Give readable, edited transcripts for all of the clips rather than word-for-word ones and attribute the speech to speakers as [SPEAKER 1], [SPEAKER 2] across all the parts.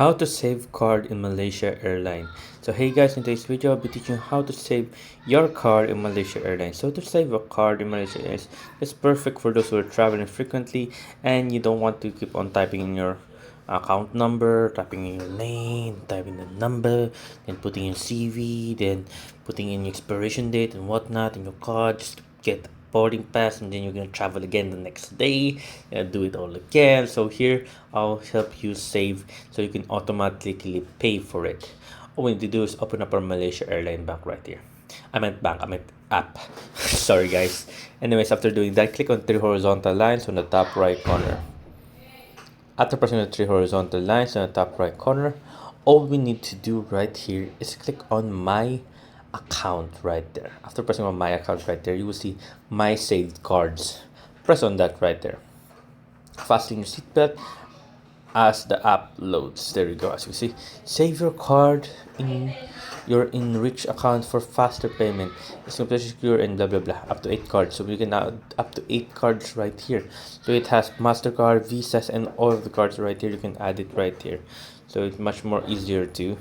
[SPEAKER 1] How to save card in Malaysia Airline. So hey guys, in today's video I'll be teaching you how to save your card in Malaysia Airlines. So to save a card in Malaysia Airlines is perfect for those who are traveling frequently and you don't want to keep on typing in your account number, typing in your name, typing the number, then putting in CV, then putting in your expiration date and whatnot in your card. Just get boarding pass and then you're gonna travel again the next day, do it all again. So here I'll help you save so you can automatically pay for it. All we need to do is open up our Malaysia Airline bank right here. I meant app. Sorry guys. Anyways, after doing that, click on three horizontal lines on the top right corner. After pressing the three horizontal lines on the top right corner, all we need to do right here is click on my account right there. After pressing on my account right there, you will see my saved cards. Press on that right there. Fasten your seatbelt as the app loads. There you go. As you see, save your card in your enrich account for faster payment. It's completely secure and blah blah blah. Up to 8 cards. So we can add up to 8 cards right here. So it has MasterCard, Visas, and all of the cards right here. You can add it right here. So it's much more easier to.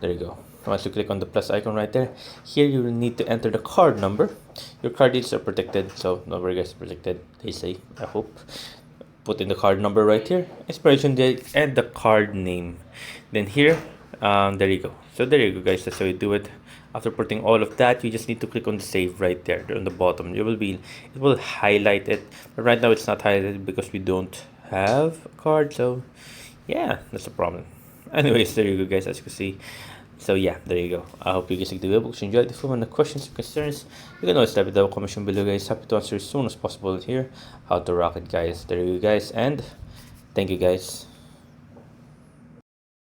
[SPEAKER 1] There you go. Once you click on the plus icon right there, here you will need to enter the card number. Your card details are protected, so no worry guys, protected. They say, I hope. Put in the card number right here, expiration date, and the card name. Then here, there you go. So there you go guys, that's how you do it. After putting all of that, you just need to click on the save right there on the bottom. It will highlight it, but right now it's not highlighted because we don't have a card. So yeah, that's a problem. Anyways, there you go guys, as you can see. So yeah, there you go. I hope you guys like the video. If you enjoyed, if you have any questions or concerns, you can always type it down in the comment below guys. Happy to answer as soon as possible here. How to rock it guys. There you go guys, and thank you guys.